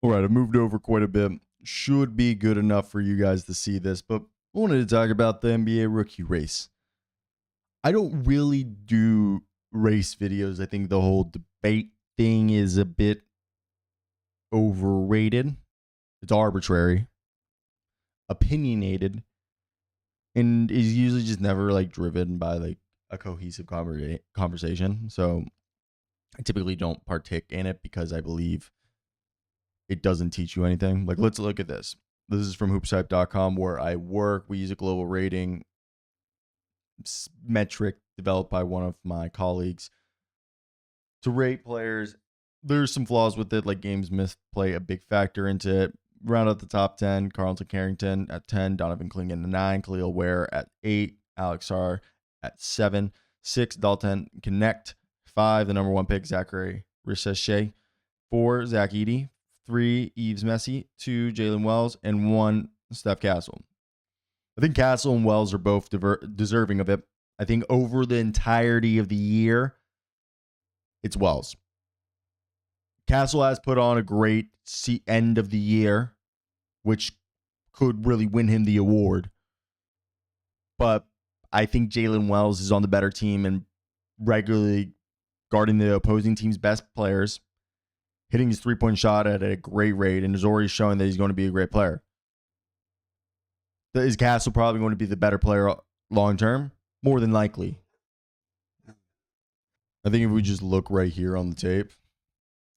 All right, I moved over quite a bit. Should be good enough for you guys to see this, but I wanted to talk about the NBA rookie race. I don't really do race videos. I think the whole debate thing is a bit overrated. It's arbitrary, opinionated, and is usually just never like driven by like a cohesive conversation. So I typically don't partake in it because I believe it doesn't teach you anything. Like, let's look at this. This is from hoopshype.com where I work. We use a global rating metric developed by one of my colleagues to rate players. There's some flaws with it, like games missed play a big factor into it. Round out the top 10, Carlton Carrington at 10, Donovan Clingan at 9, Khalil Ware at 8, Alex Sarr at 7, 6, Dalton Connect, 5, the number 1 pick, Zachary Rissache, 4, Zach Edey, 3, Yves Messi, 2, Jaylen Wells, and 1, Steph Castle. I think Castle and Wells are both deserving of it. I think over the entirety of the year, it's Wells. Castle has put on a great end of the year, which could really win him the award. But I think Jaylen Wells is on the better team and regularly guarding the opposing team's best players, hitting his three-point shot at a great rate, and is already showing that he's going to be a great player. Is Castle probably going to be the better player long-term? More than likely. I think if we just look right here on the tape,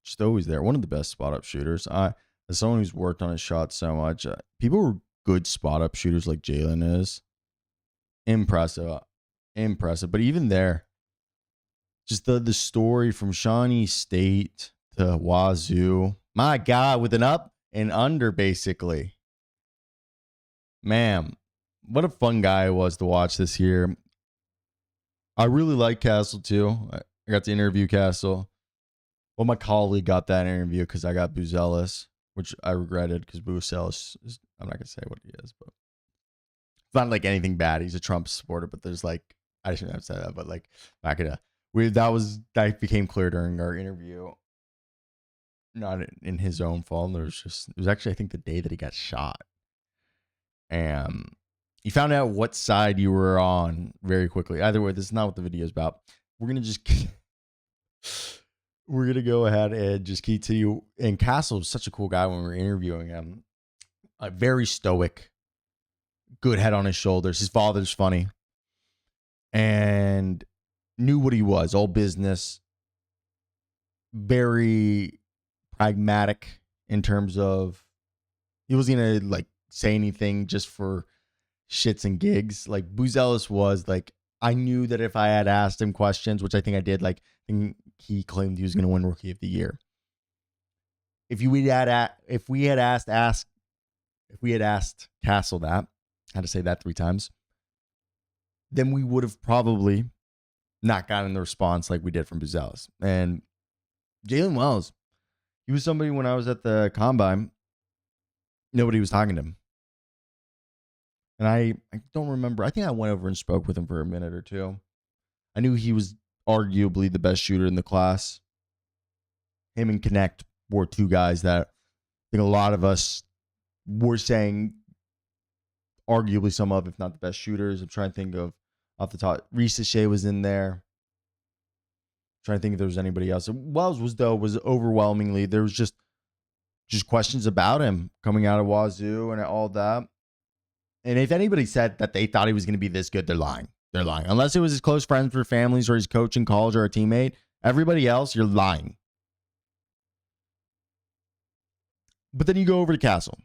just always there. One of the best spot-up shooters. As someone who's worked on his shot so much, people who are good spot-up shooters like Jaylen is. Impressive. But even there, just the story from Shawnee State to Wazoo. My God, with an up and under, basically. Man, what a fun guy it was to watch this year. I really like Castle, too. I got to interview Castle. Well, my colleague got that interview because I got Booz Ellis, which I regretted because Booz Ellis is, I'm not going to say what he is, but it's not like anything bad. He's a Trump supporter, but there's like, I shouldn't have said that, but like, that became clear during our interview. Not in his own fault. It was actually, I think, the day that he got shot. And you found out what side you were on very quickly. Either way, this is not what the video is about. We're going to go ahead and just keep to you. And Castle was such a cool guy when we were interviewing him. Very stoic. Good head on his shoulders. His father's funny. And knew what he was. All business. Very pragmatic in terms of he wasn't going to like say anything just for shits and gigs. Like Booz Ellis was like, I knew that if I had asked him questions, which I think I did, like he claimed he was going to win Rookie of the Year. If we had asked Castle that, I had to say that 3 times, then we would have probably not gotten the response like we did from Booz Ellis. And Jaylen Wells, he was somebody when I was at the combine, nobody was talking to him. And I don't remember. I think I went over and spoke with him for a minute or two. I knew he was arguably the best shooter in the class. Him and Connect were 2 guys that I think a lot of us were saying arguably some of, if not the best shooters. I'm trying to think of off the top. Rissache was in there. I'm trying to think if there was anybody else. Wells was overwhelmingly, there was just questions about him coming out of Wazoo and all that. And if anybody said that they thought he was going to be this good, they're lying. They're lying. Unless it was his close friends or families or his coach in college or a teammate. Everybody else, you're lying. But then you go over to Castle.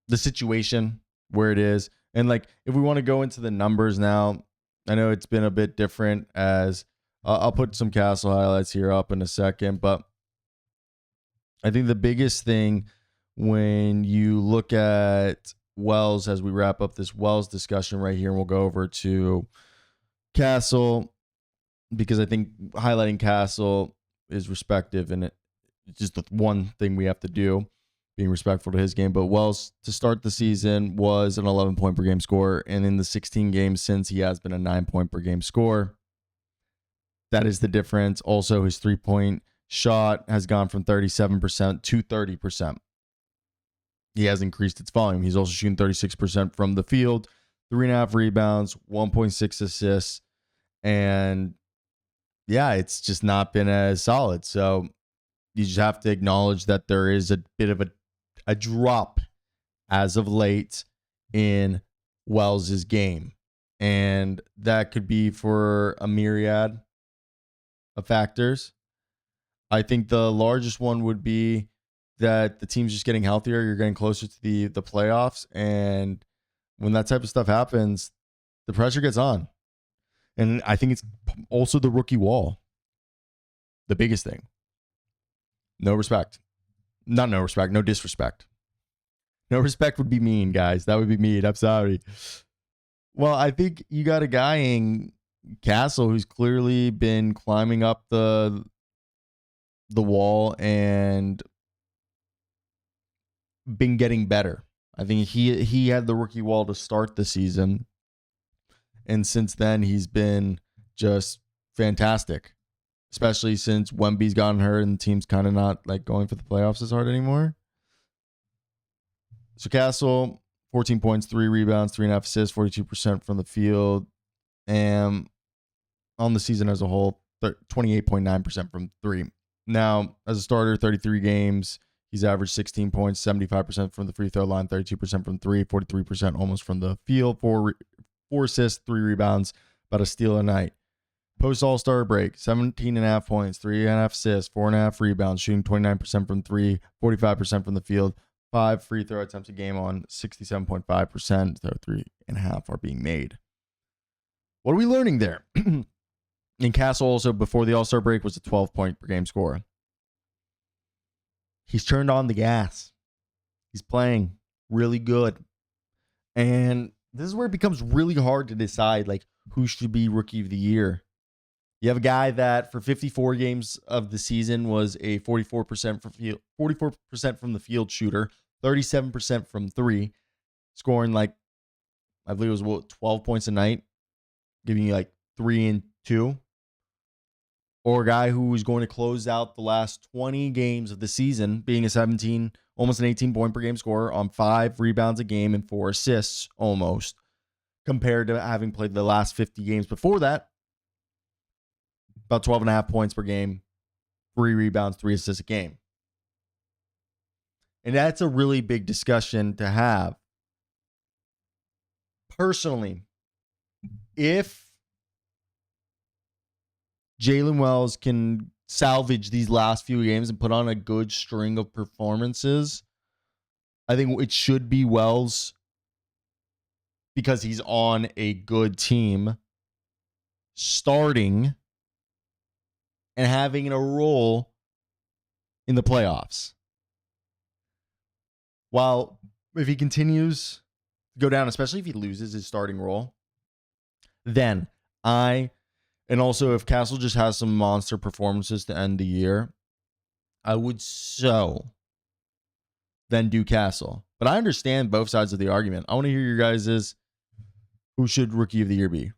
The situation, where it is. And like, if we want to go into the numbers now, I know it's been a bit different as I'll put some Castle highlights here up in a second. But I think the biggest thing when you look at Wells, as we wrap up this Wells discussion right here, and we'll go over to Castle, because I think highlighting Castle is respective, and it's just the one thing we have to do, being respectful to his game. But Wells, to start the season, was an 11-point per game scorer, and in the 16 games since, he has been a 9-point per game scorer. That is the difference. Also, his 3-point shot has gone from 37% to 30%. He has increased its volume. He's also shooting 36% from the field, 3.5 rebounds, 1.6 assists. And yeah, it's just not been as solid. So you just have to acknowledge that there is a bit of a drop as of late in Wells' game. And that could be for a myriad of factors. I think the largest one would be that the team's just getting healthier. You're getting closer to the playoffs. And when that type of stuff happens, the pressure gets on. And I think it's also the rookie wall. The biggest thing. No respect. Not no respect, no disrespect. No respect would be mean, guys. That would be mean. I'm sorry. Well, I think you got a guy in Castle who's clearly been climbing up the wall and been getting better. I think he had the rookie wall to start the season. And since then, he's been just fantastic. Especially since Wemby's gotten hurt and the team's kind of not like going for the playoffs as hard anymore. So Castle, 14 points, 3 rebounds, 3.5 assists, 42% from the field. And on the season as a whole, 28.9% from 3. Now, as a starter, 33 games. He's averaged 16 points, 75% from the free throw line, 32% from 3, 43% almost from the field, 4 assists, 3 rebounds, about a steal a night. Post All-Star break, 17.5 points, 3.5 assists, 4.5 rebounds, shooting 29% from 3, 45% from the field, 5 free throw attempts a game on 67.5%, so 3.5 are being made. What are we learning there? And Castle also, before the All-Star break, was a 12-point per game scorer. He's turned on the gas. He's playing really good. And this is where it becomes really hard to decide like who should be Rookie of the Year. You have a guy that for 54 games of the season was a 44% from the field shooter, 37% from 3, scoring like I believe it was 12 points a night, giving you like 3 and 2. Or a guy who is going to close out the last 20 games of the season, being almost an 18 point per game scorer on 5 rebounds a game and 4 assists almost, compared to having played the last 50 games before that, about 12.5 points per game, 3 rebounds, 3 assists a game. And that's a really big discussion to have. Personally, if Jaylen Wells can salvage these last few games and put on a good string of performances, I think it should be Wells because he's on a good team starting and having a role in the playoffs. While if he continues to go down, especially if he loses his starting role, then and also if Castle just has some monster performances to end the year, I would then do Castle. But I understand both sides of the argument. I want to hear your guys' who should Rookie of the Year be?